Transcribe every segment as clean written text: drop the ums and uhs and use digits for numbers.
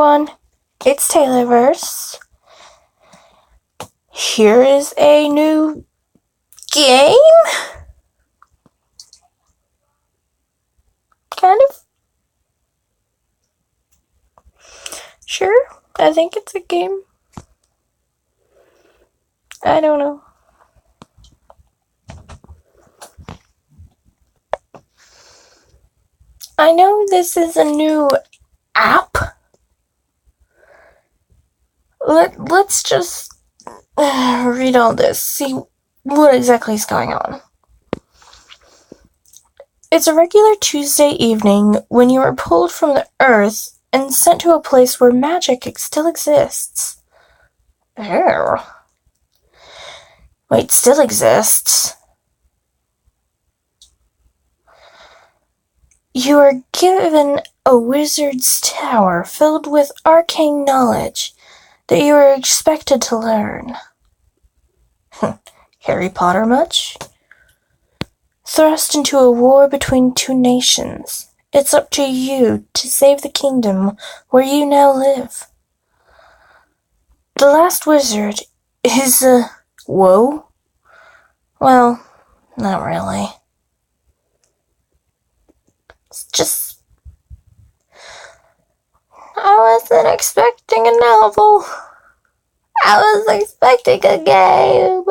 everyone, it's Taylorverse. Here is a new game? Kind of? Sure, I think it's a game. I don't know. I know this is a new app. Let's just read all this, see what exactly is going on. It's a regular Tuesday evening when you are pulled from the earth and sent to a place where magic still exists. Oh. Wait, still exists? You are given a wizard's tower filled with arcane knowledge that you are expected to learn. Harry Potter much? Thrust into a war between two nations. It's up to you to save the kingdom where you now live. The last wizard is whoa? Well, not really. It's just... I wasn't expecting a novel. I was expecting a game.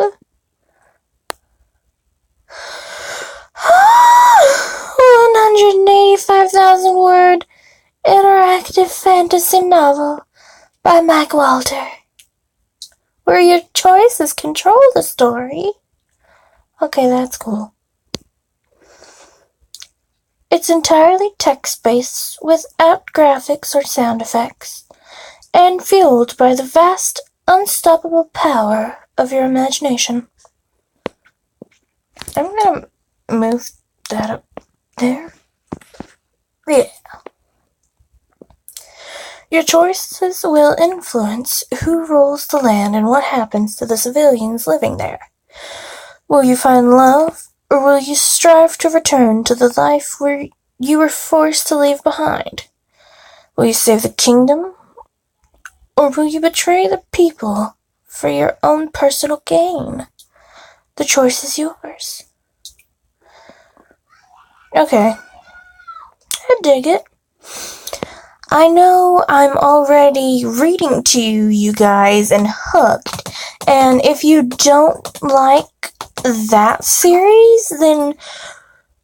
185,000 word interactive fantasy novel by Mike Walter, where your choices control the story. Okay, that's cool. It's entirely text-based without graphics or sound effects, and fueled by the vast, unstoppable power of your imagination. I'm gonna move that up there. Yeah. Your choices will influence who rules the land and what happens to the civilians living there. Will you find love, or will you strive to return to the life where you were forced to leave behind? Will you save the kingdom, or will you betray the people for your own personal gain? The choice is yours. Okay. I dig it. I know I'm already reading to you guys and hooked, and if you don't like that series, then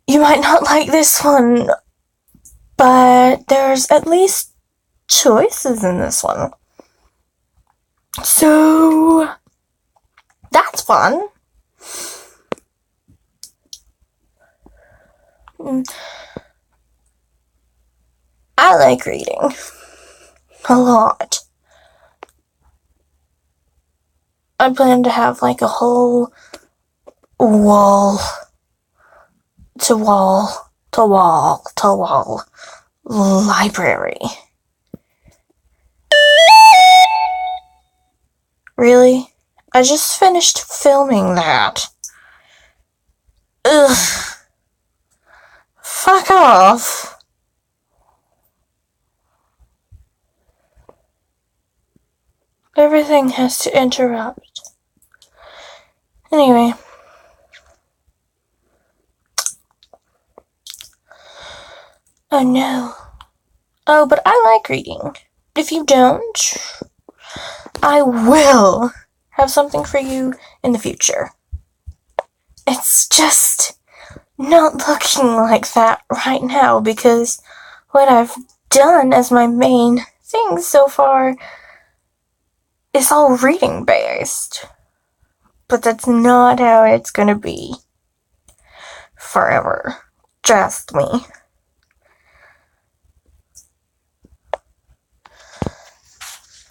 you might not like this one, but there's at least choices in this one. So, that's fun. I like reading a lot. I plan to have like a whole wall library. Really? I just finished filming that. Ugh. Fuck off. Everything has to interrupt. Anyway. Oh no. Oh, but I like reading. If you don't, I will have something for you in the future. It's just not looking like that right now because what I've done as my main thing so far is all reading based. But that's not how it's gonna be forever. Trust me.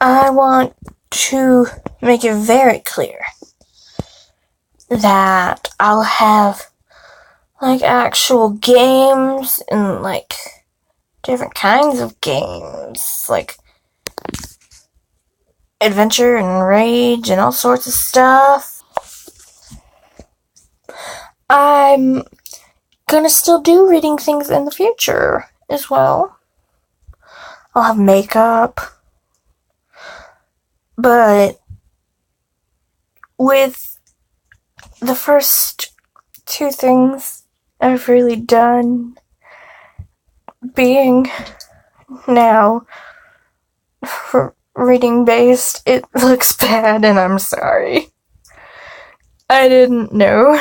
I want to make it very clear that I'll have like actual games and like different kinds of games, like adventure and rage and all sorts of stuff. I'm gonna still do reading things in the future as well. I'll have makeup, But with the first two things I've really done being now reading based, it looks bad and I'm sorry. I didn't know.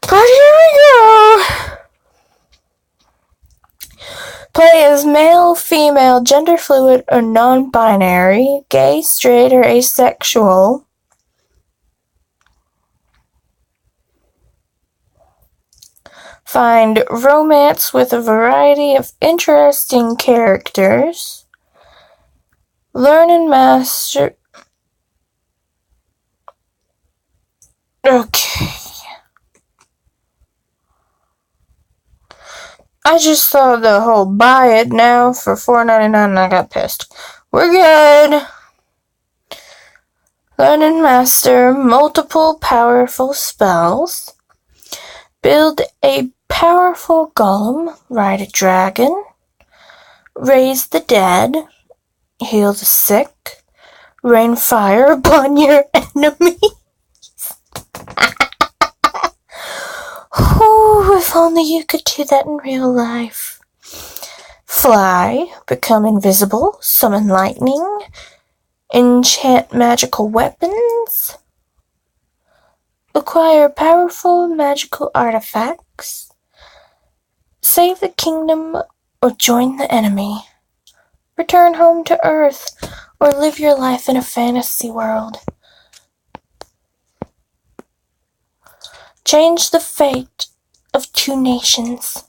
But here we go! Play as male, female, gender fluid, or non-binary, gay, straight, or asexual. Find romance with a variety of interesting characters. Learn and master... Okay. I just saw the whole buy it now for $4.99 and I got pissed. We're good. Learn and master multiple powerful spells. Build a powerful golem. Ride a dragon. Raise the dead. Heal the sick. Rain fire upon your enemy. Oh, if only you could do that in real life. Fly, become invisible, summon lightning, enchant magical weapons, acquire powerful magical artifacts, save the kingdom or join the enemy, return home to Earth, or live your life in a fantasy world. Change the fate of 2 nations.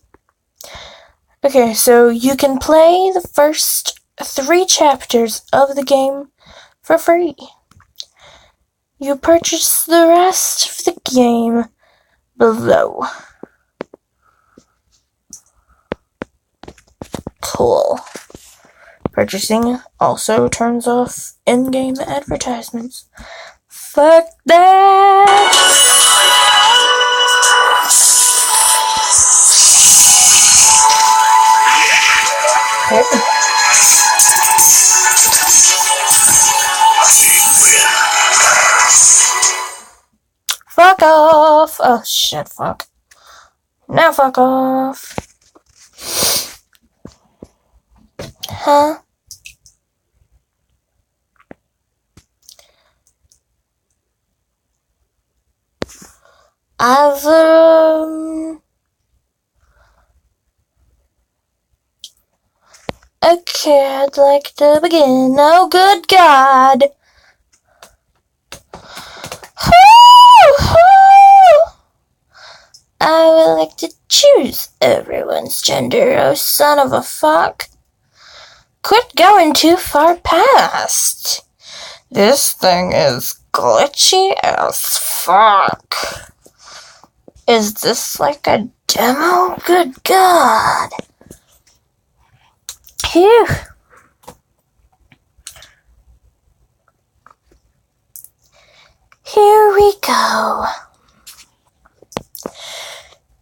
Okay, so you can play the first 3 chapters of the game for free. You purchase the rest of the game below. Cool. Purchasing also turns off in-game advertisements. Fuck that! Fuck off! Oh shit, fuck. Now fuck off. Huh? Okay, I'd like to begin. Oh, good God! I would like to choose everyone's gender, oh son of a fuck. Quit going too far past. This thing is glitchy as fuck. Is this like a demo? Good God. Phew. Here we go.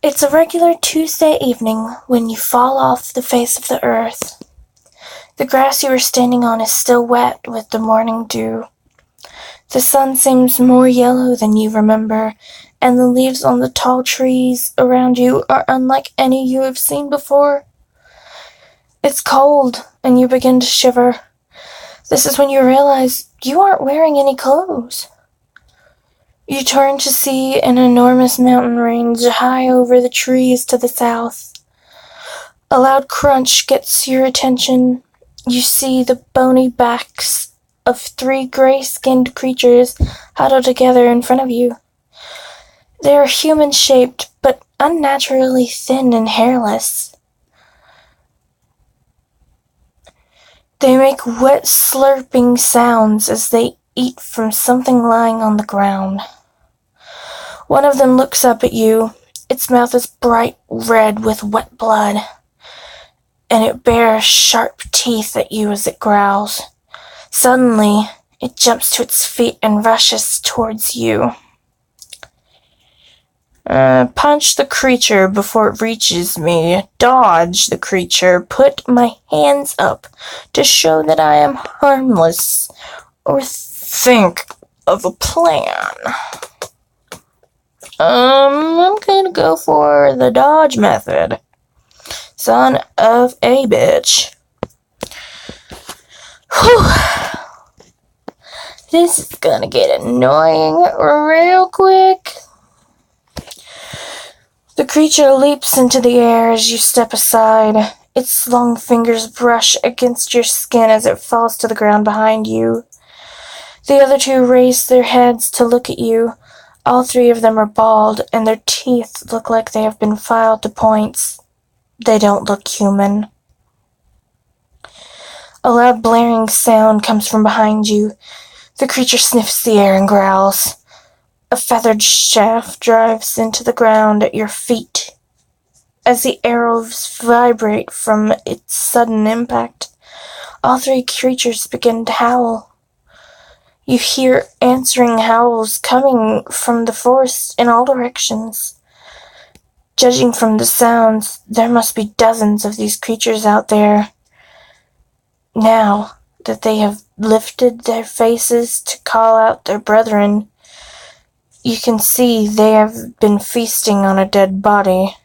It's a regular Tuesday evening when you fall off the face of the earth. The grass you were standing on is still wet with the morning dew. The sun seems more yellow than you remember, and the leaves on the tall trees around you are unlike any you have seen before. It's cold, and you begin to shiver. This is when you realize you aren't wearing any clothes. You turn to see an enormous mountain range high over the trees to the south. A loud crunch gets your attention. You see the bony backs of 3 gray-skinned creatures huddled together in front of you. They are human-shaped, but unnaturally thin and hairless. They make wet slurping sounds as they eat from something lying on the ground. One of them looks up at you. Its mouth is bright red with wet blood, and it bares sharp teeth at you as it growls. Suddenly, it jumps to its feet and rushes towards you. Punch the creature before it reaches me. Dodge the creature. Put my hands up to show that I am harmless. Or think of a plan. I'm gonna go for the dodge method. Son of a bitch. Whew. This is gonna get annoying real quick. The creature leaps into the air as you step aside. Its long fingers brush against your skin as it falls to the ground behind you. The other two raise their heads to look at you. All three of them are bald, and their teeth look like they have been filed to points. They don't look human. A loud blaring sound comes from behind you. The creature sniffs the air and growls. A feathered shaft drives into the ground at your feet. As the arrows vibrate from its sudden impact, all three creatures begin to howl. You hear answering howls coming from the forest in all directions. Judging from the sounds, there must be dozens of these creatures out there. Now that they have lifted their faces to call out their brethren, you can see they have been feasting on a dead body.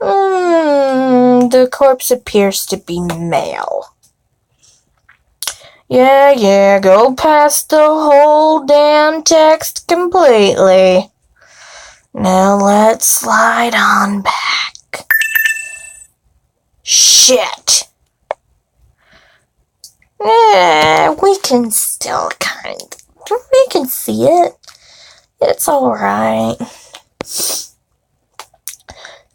The corpse appears to be male. Yeah, go past the whole damn text completely. Now let's slide on back. Shit. Yeah, we can still we can see it. It's alright.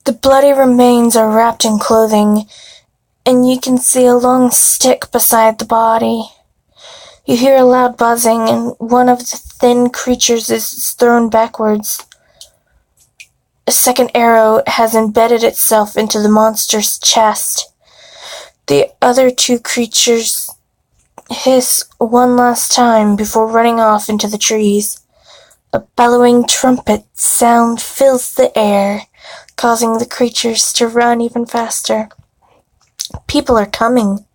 The bloody remains are wrapped in clothing, and you can see a long stick beside the body. You hear a loud buzzing, and one of the thin creatures is thrown backwards. A second arrow has embedded itself into the monster's chest. The other two creatures hiss one last time before running off into the trees. A bellowing trumpet sound fills the air, causing the creatures to run even faster. People are coming.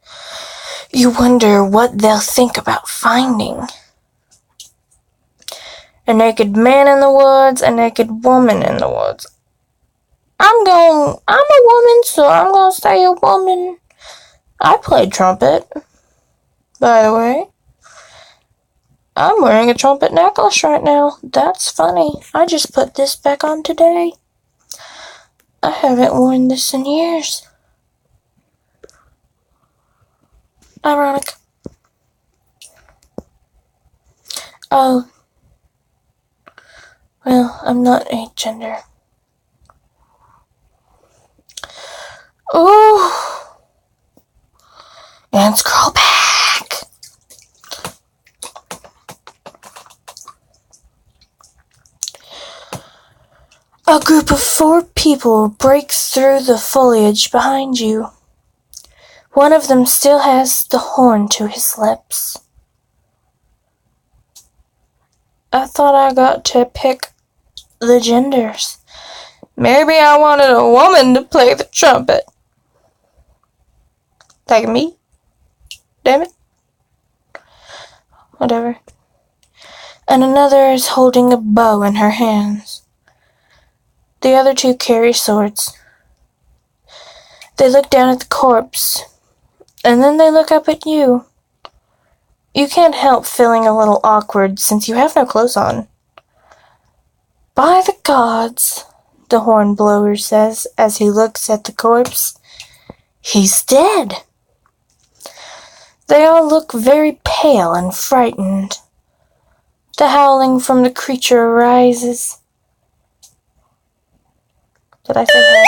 You wonder what they'll think about finding. A naked man in the woods, a naked woman in the woods. I'm a woman, so I'm gonna stay a woman. I played trumpet, by the way. I'm wearing a trumpet necklace right now. That's funny. I just put this back on today. I haven't worn this in years. Ironic. Oh. Well, I'm not a gender. Ooh. And scroll back. A group of 4 people breaks through the foliage behind you. One of them still has the horn to his lips. I thought I got to pick the genders. Maybe I wanted a woman to play the trumpet. Like me? Damn it. Whatever. And another is holding a bow in her hands. The other 2 carry swords. They look down at the corpse, and then they look up at you. You can't help feeling a little awkward since you have no clothes on. By the gods, the hornblower says as he looks at the corpse. He's dead. They all look very pale and frightened. The howling from the creature arises. Did I say that?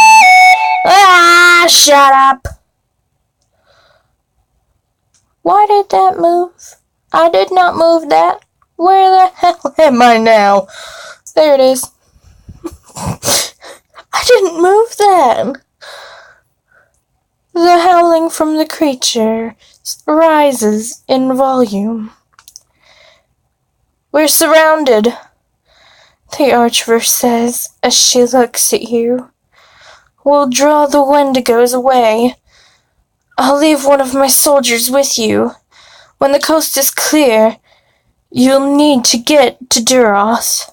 Ah, shut up! Why did that move? I did not move that. Where the hell am I now? There it is. I didn't move that. The howling from the creature rises in volume. We're surrounded. the Archverse says as she looks at you. We'll draw the Wendigos away. I'll leave one of my soldiers with you. When the coast is clear, you'll need to get to Duros.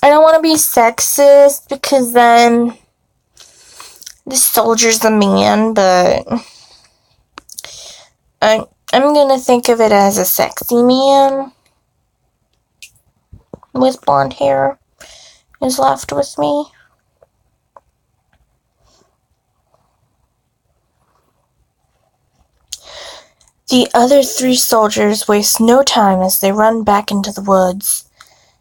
I don't want to be sexist because then the soldier's a man, but I'm gonna think of it as a sexy man with blonde hair is left with me. The other 3 soldiers waste no time as they run back into the woods,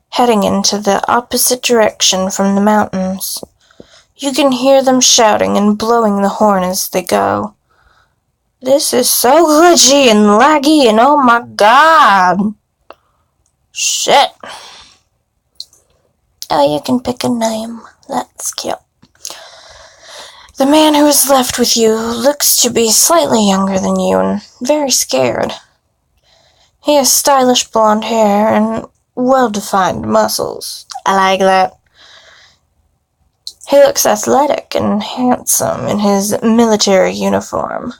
heading into the opposite direction from the mountains. You can hear them shouting and blowing the horn as they go. This is so glitchy and laggy and oh my god! Shit. Oh, you can pick a name. That's cute. The man who is left with you looks to be slightly younger than you and very scared. He has stylish blonde hair and well-defined muscles. I like that. He looks athletic and handsome in his military uniform.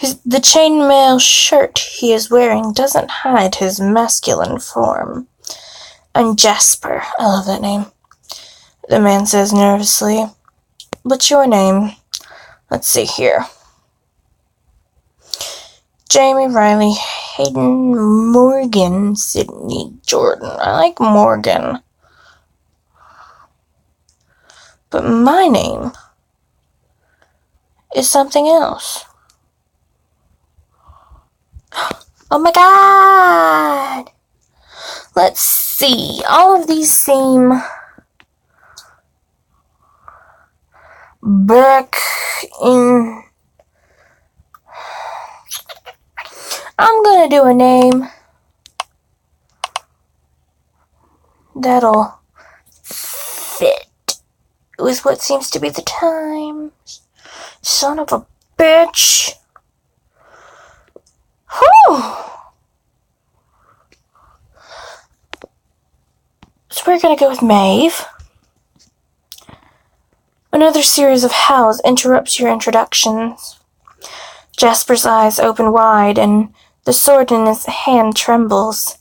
The chainmail shirt he is wearing doesn't hide his masculine form. I'm Jasper. I love that name. The man says nervously. What's your name? Let's see here. Jamie, Riley, Hayden, Morgan, Sydney, Jordan. I like Morgan. But my name is something else. Oh my god! Let's see. All of these seem back in... I'm gonna do a name that'll fit with what seems to be the times. Son of a bitch. Whew. So we're gonna go with Maeve. Another series of howls interrupts your introductions. Jasper's eyes open wide and the sword in his hand trembles.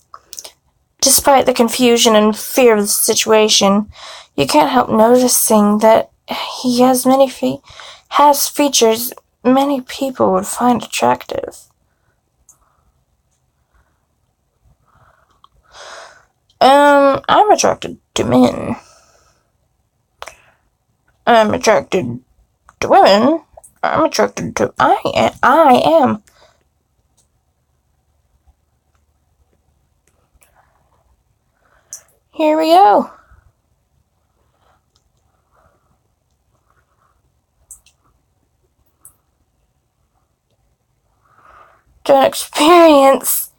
Despite the confusion and fear of the situation, you can't help noticing that he has features many people would find attractive. I'm attracted to men. I'm attracted to women. I'm attracted to... I am. Here we go. Don't experience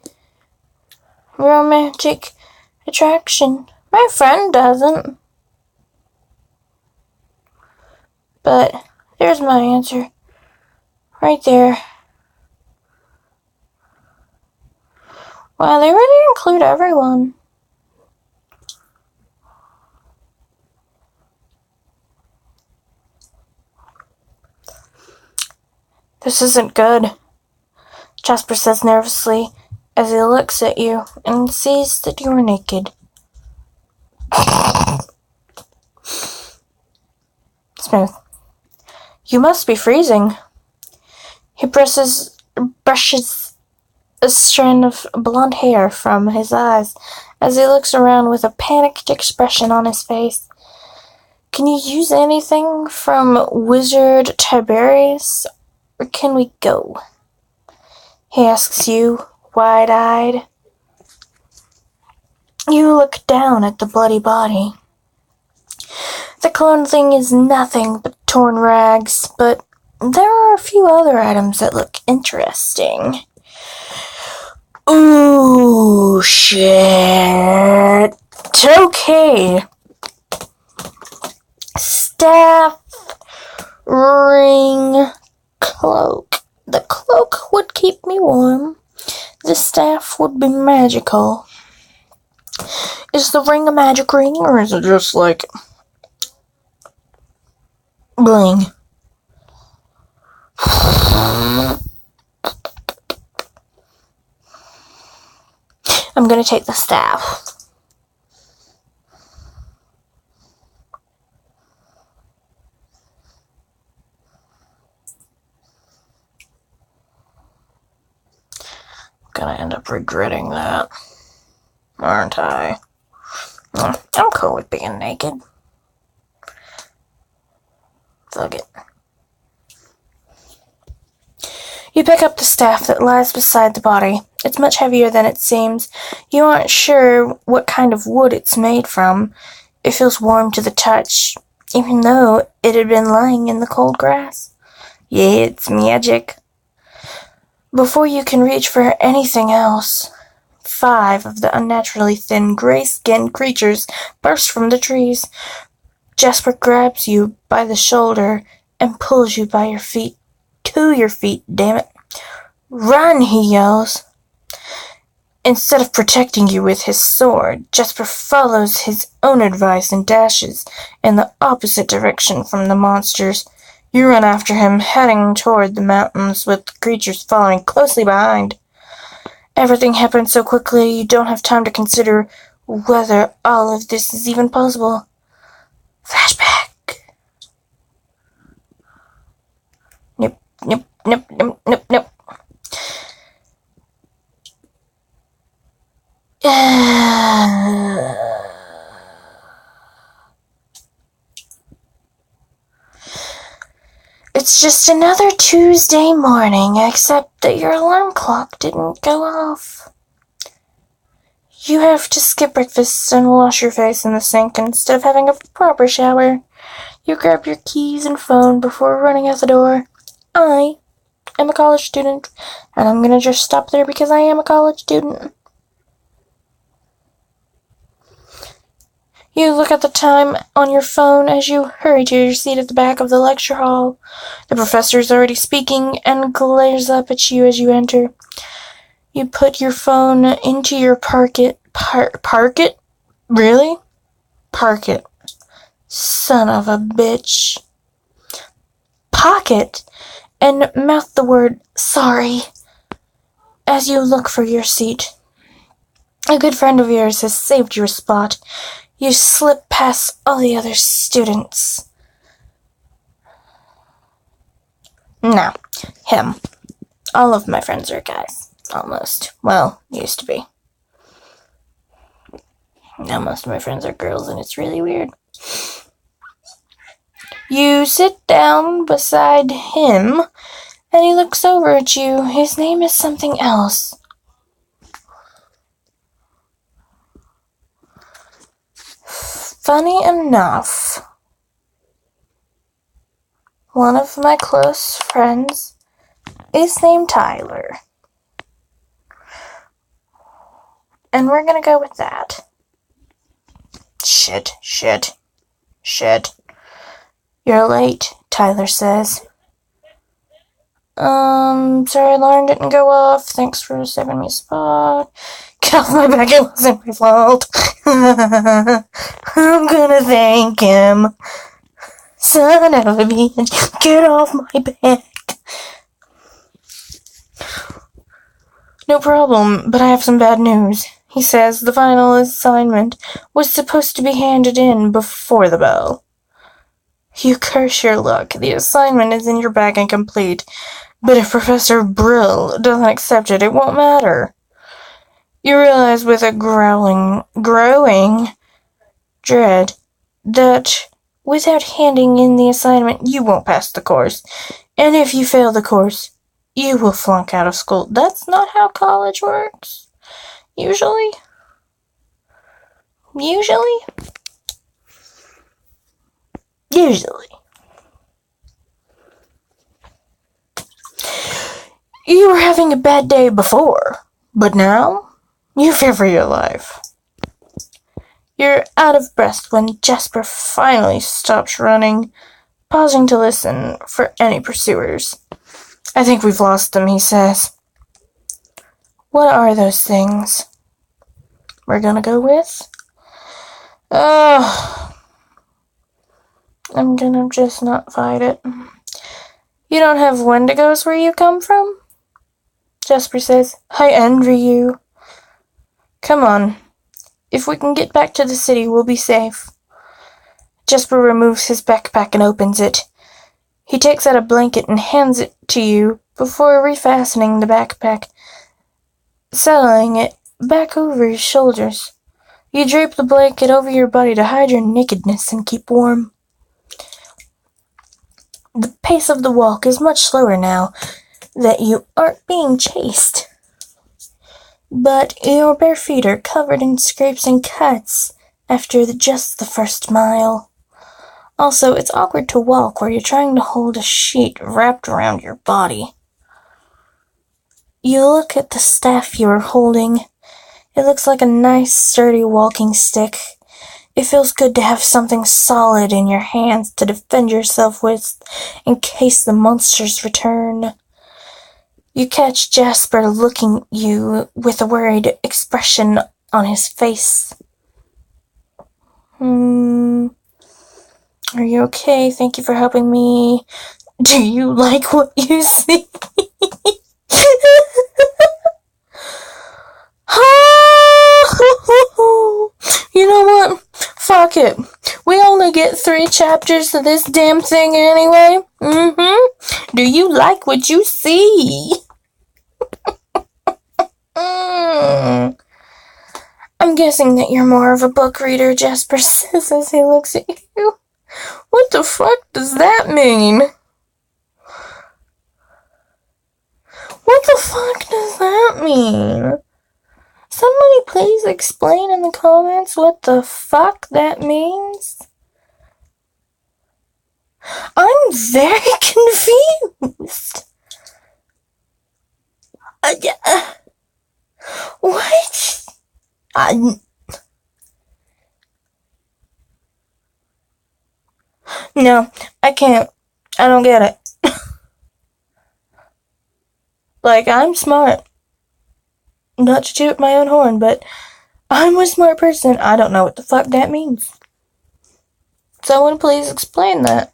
romantic attraction. My friend doesn't. But there's my answer. Right there. Wow, they really include everyone. This isn't good, Jasper says nervously as he looks at you and sees that you are naked. Smooth. You must be freezing. He brushes a strand of blonde hair from his eyes as he looks around with a panicked expression on his face. Can you use anything from Wizard Tiberius, or can we go? He asks you, wide-eyed. You look down at the bloody body. The clothing is nothing but torn rags, but there are a few other items that look interesting. Ooh, shit. Okay. Staff, ring, cloak. The cloak would keep me warm. The staff would be magical. Is the ring a magic ring, or is it just like bling? I'm gonna take the staff. Gonna end up regretting that, aren't I? I'm cool with being naked. Fuck it. You pick up the staff that lies beside the body. It's much heavier than it seems. You aren't sure what kind of wood it's made from. It feels warm to the touch, even though it had been lying in the cold grass. Yeah, it's magic. Before you can reach for anything else, 5 of the unnaturally thin, gray-skinned creatures burst from the trees. Jasper grabs you by the shoulder and pulls you by your feet. To your feet, damn it. Run, he yells. Instead of protecting you with his sword, Jasper follows his own advice and dashes in the opposite direction from the monsters. You run after him, heading toward the mountains with the creatures following closely behind. Everything happens so quickly you don't have time to consider whether all of this is even possible. Flashback. Nope. It's just another Tuesday morning, except that your alarm clock didn't go off. You have to skip breakfast and wash your face in the sink instead of having a proper shower. You grab your keys and phone before running out the door. I am a college student, and I'm gonna just stop there because I am a college student. You look at the time on your phone as you hurry to your seat at the back of the lecture hall. The professor is already speaking and glares up at you as you enter. You put your phone into your pocket. Pocket? Really? Pocket. Son of a bitch. Pocket! And mouth the word sorry as you look for your seat. A good friend of yours has saved your spot. You slip past all the other students. No, him. All of my friends are guys. Almost. Well, used to be. Now most of my friends are girls, and it's really weird. You sit down beside him, and he looks over at you. His name is something else. Funny enough, one of my close friends is named Tyler. And we're gonna go with that. Shit. You're late, Tyler says. Sorry, alarm didn't go off. Thanks for saving me a spot. Get off my back, it wasn't my fault. I'm gonna thank him. Son of a bitch, get off my back. No problem, but I have some bad news. He says the final assignment was supposed to be handed in before the bell. You curse your luck. The assignment is in your bag and complete. But if Professor Brill doesn't accept it, it won't matter. You realize with a growing dread that without handing in the assignment, you won't pass the course. And if you fail the course, you will flunk out of school. That's not how college works. Usually. You were having a bad day before, but now you fear for your life. You're out of breath when Jasper finally stops running, pausing to listen for any pursuers. I think we've lost them, he says. What are those things we're gonna go with? Oh, I'm gonna just not fight it. You don't have Wendigos where you come from? Jasper says, I envy you. Come on. If we can get back to the city, we'll be safe. Jasper removes his backpack and opens it. He takes out a blanket and hands it to you before refastening the backpack, settling it back over his shoulders. You drape the blanket over your body to hide your nakedness and keep warm. The pace of the walk is much slower now that you aren't being chased. But your bare feet are covered in scrapes and cuts after just the first mile. Also, it's awkward to walk where you're trying to hold a sheet wrapped around your body. You look at the staff you are holding. It looks like a nice, sturdy walking stick. It feels good to have something solid in your hands to defend yourself with in case the monsters return. You catch Jasper looking at you with a worried expression on his face. Are you okay? Thank you for helping me. Do you like what you see? You know what? Fuck it. We only get 3 chapters to this damn thing anyway. Do you like what you see? I'm guessing that you're more of a book reader, Jasper says as he looks at you. What the fuck does that mean? What the fuck does that mean? Somebody please explain in the comments what the fuck that means. I'm very confused. What? No, I can't. I don't get it. Like, I'm smart. Not to toot my own horn, but I'm a smart person. I don't know what the fuck that means. Someone please explain that.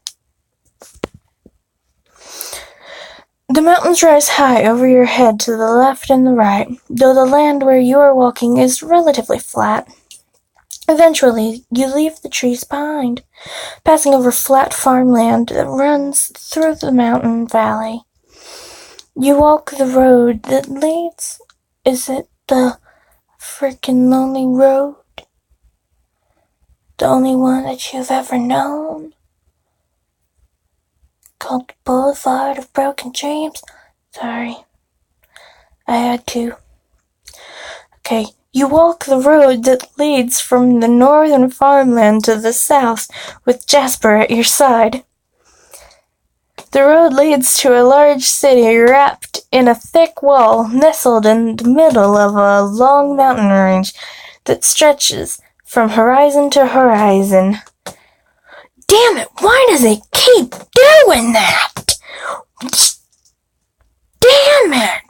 The mountains rise high over your head to the left and the right, though the land where you are walking is relatively flat. Eventually, you leave the trees behind, passing over flat farmland that runs through the mountain valley. You walk the road that leads. Is it the frickin' lonely road? The only one that you've ever known? Called the Boulevard of Broken Dreams? Sorry. I had to. Okay, you walk the road that leads from the northern farmland to the south with Jasper at your side. The road leads to a large city wrapped in a thick wall, nestled in the middle of a long mountain range that stretches from horizon to horizon. Damn it, why does it keep doing that? Damn it!